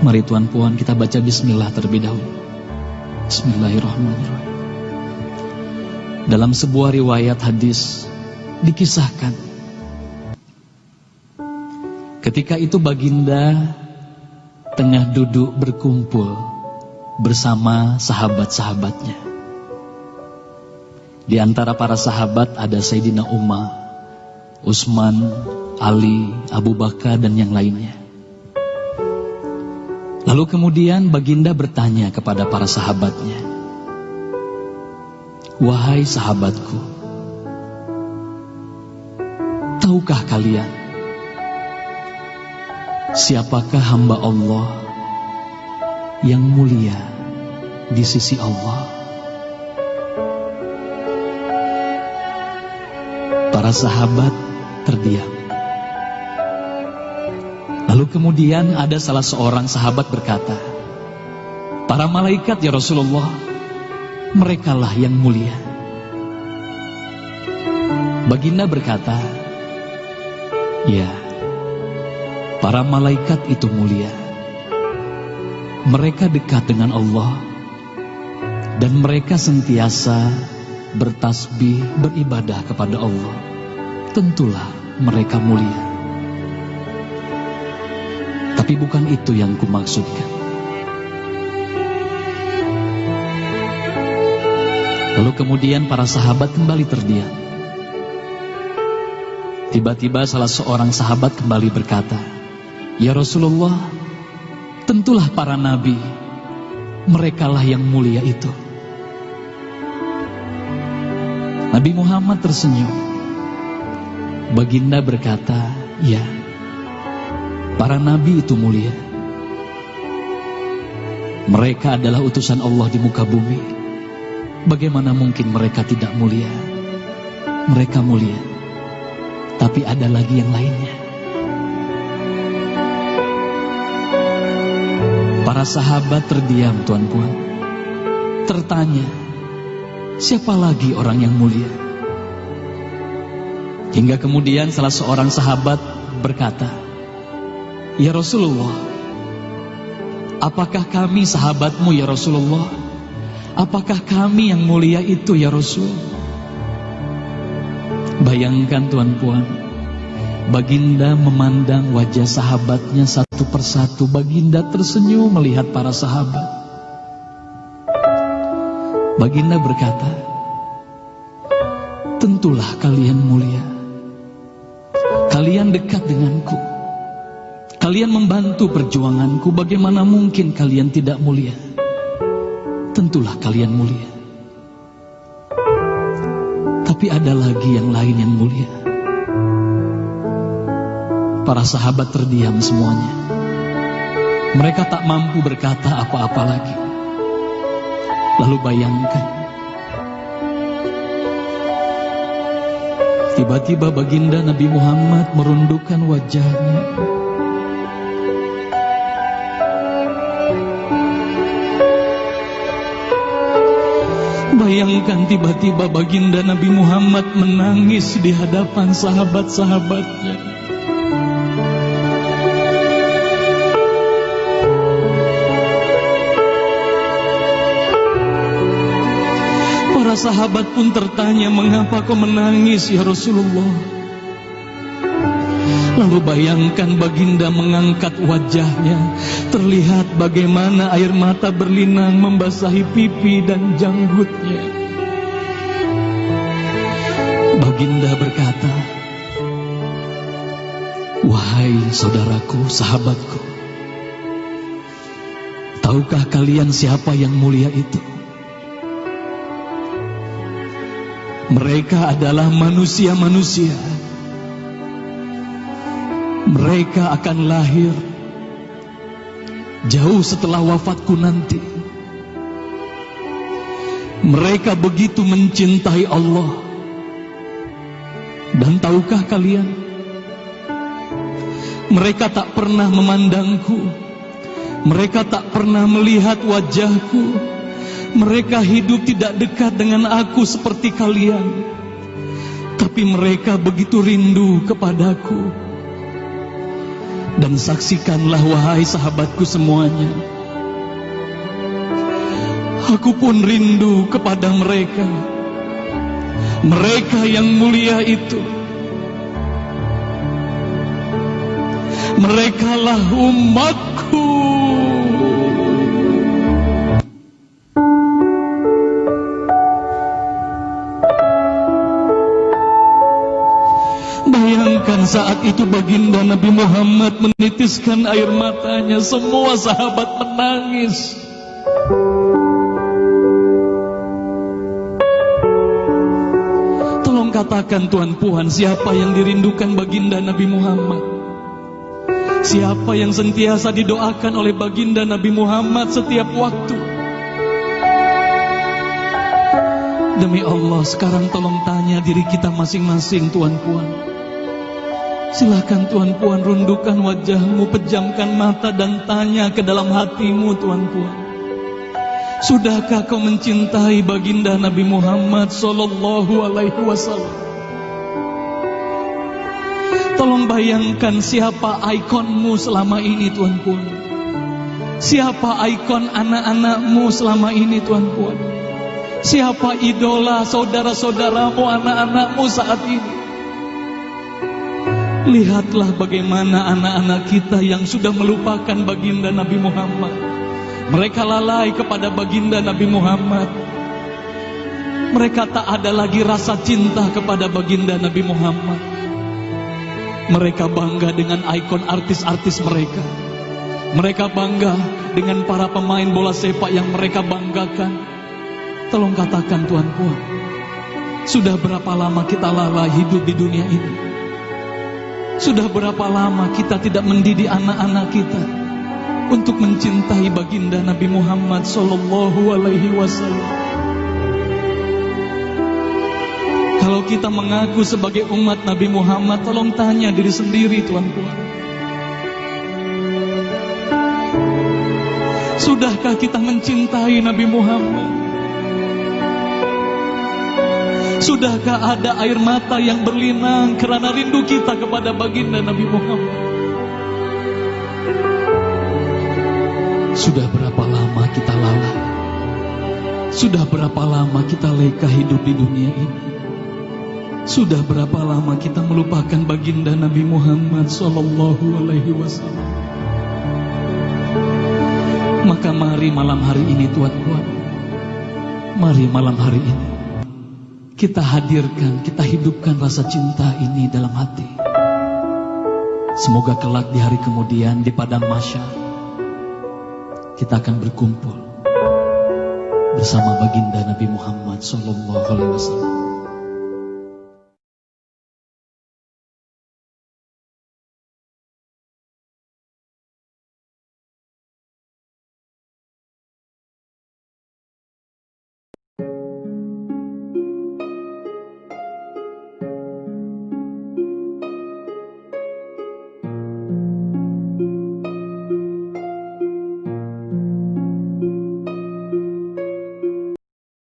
Mari Tuan Puan kita baca bismillah terlebih dahulu. Bismillahirrahmanirrahim. Dalam sebuah riwayat hadis dikisahkan, ketika itu baginda tengah duduk berkumpul bersama sahabat-sahabatnya. Di antara para sahabat ada Sayyidina Umar, Utsman, Ali, Abu Bakar dan yang lainnya. Lalu kemudian baginda bertanya kepada para sahabatnya, "Wahai sahabatku, tahukah kalian siapakah hamba Allah yang mulia di sisi Allah?" Para sahabat terdiam. Lalu kemudian ada salah seorang sahabat berkata, "Para malaikat ya Rasulullah, merekalah yang mulia." Baginda berkata, "Ya, para malaikat itu mulia. Mereka dekat dengan Allah dan mereka sentiasa bertasbih, beribadah kepada Allah. Tentulah mereka mulia. Tapi bukan itu yang kumaksudkan." Lalu kemudian para sahabat kembali terdiam. Tiba-tiba salah seorang sahabat kembali berkata, "Ya Rasulullah, tentulah para nabi, merekalah yang mulia itu." Nabi Muhammad tersenyum. Baginda berkata, "Ya, para nabi itu mulia. Mereka adalah utusan Allah di muka bumi. Bagaimana mungkin mereka tidak mulia? Mereka mulia. Tapi ada lagi yang lainnya." Para sahabat terdiam, Tuan Puan. Tertanya, siapa lagi orang yang mulia? Hingga kemudian salah seorang sahabat berkata, "Ya Rasulullah, apakah kami sahabatmu ya Rasulullah? Apakah kami yang mulia itu ya Rasul?" Bayangkan Tuan Puan, baginda memandang wajah sahabatnya satu persatu. Baginda tersenyum melihat para sahabat. Baginda berkata, "Tentulah kalian mulia. Kalian dekat denganku. Kalian membantu perjuanganku. Bagaimana mungkin kalian tidak mulia? Tentulah kalian mulia. Tapi ada lagi yang lain yang mulia." Para sahabat terdiam semuanya. Mereka tak mampu berkata apa-apa lagi. Lalu bayangkan, tiba-tiba baginda Nabi Muhammad merundukkan wajahnya. Bayangkan tiba-tiba baginda Nabi Muhammad menangis di hadapan sahabat-sahabatnya. Para sahabat pun tertanya, "Mengapa kau menangis ya Rasulullah?" Lalu bayangkan baginda mengangkat wajahnya. Terlihat bagaimana air mata berlinang membasahi pipi dan janggutnya. Baginda berkata, "Wahai saudaraku, sahabatku, tahukah kalian siapa yang mulia itu? Mereka adalah manusia-manusia. Mereka akan lahir jauh setelah wafatku nanti. Mereka begitu mencintai Allah. Dan tahukah kalian, mereka tak pernah memandangku. Mereka tak pernah melihat wajahku. Mereka hidup tidak dekat dengan aku seperti kalian. Tapi mereka begitu rindu kepadaku. Dan saksikanlah wahai sahabatku semuanya, aku pun rindu kepada mereka, mereka yang mulia itu. Merekalah umatku. Bayangkan saat itu baginda Nabi Muhammad menitiskan air matanya, semua sahabat menangis. Tolong katakan Tuan Puan, siapa yang dirindukan baginda Nabi Muhammad? Siapa yang sentiasa didoakan oleh baginda Nabi Muhammad setiap waktu? Demi Allah, sekarang tolong tanya diri kita masing-masing, Tuan Puan. Silahkan Tuan Puan rundukkan wajahmu, pejamkan mata dan tanya ke dalam hatimu, Tuan Puan. Sudahkah kau mencintai baginda Nabi Muhammad sallallahu alaihi wasallam? Tolong bayangkan siapa ikonmu selama ini, Tuan Puan. Siapa ikon anak-anakmu selama ini, Tuan Puan. Siapa idola saudara-saudaramu, anak-anakmu saat ini. Lihatlah bagaimana anak-anak kita yang sudah melupakan baginda Nabi Muhammad. Mereka lalai kepada baginda Nabi Muhammad. Mereka tak ada lagi rasa cinta kepada baginda Nabi Muhammad. Mereka bangga dengan ikon artis-artis mereka. Mereka bangga dengan para pemain bola sepak yang mereka banggakan. Tolong katakan Tuan Puan, sudah berapa lama kita lalai hidup di dunia ini? Sudah berapa lama kita tidak mendidik anak-anak kita untuk mencintai baginda Nabi Muhammad sallallahu alaihi wasallam? Kalau kita mengaku sebagai umat Nabi Muhammad, tolong tanya diri sendiri, Tuan Puan. Sudahkah kita mencintai Nabi Muhammad? Sudahkah ada air mata yang berlinang karena rindu kita kepada baginda Nabi Muhammad? Sudah berapa lama kita lalai? Sudah berapa lama kita leka hidup di dunia ini? Sudah berapa lama kita melupakan baginda Nabi Muhammad sallallahu alaihi wasallam? Maka mari malam hari ini, Tuan Puan, mari malam hari ini kita hadirkan, kita hidupkan rasa cinta ini dalam hati. Semoga kelak di hari kemudian di padang mahsyar kita akan berkumpul bersama baginda Nabi Muhammad sallallahu alaihi wasallam.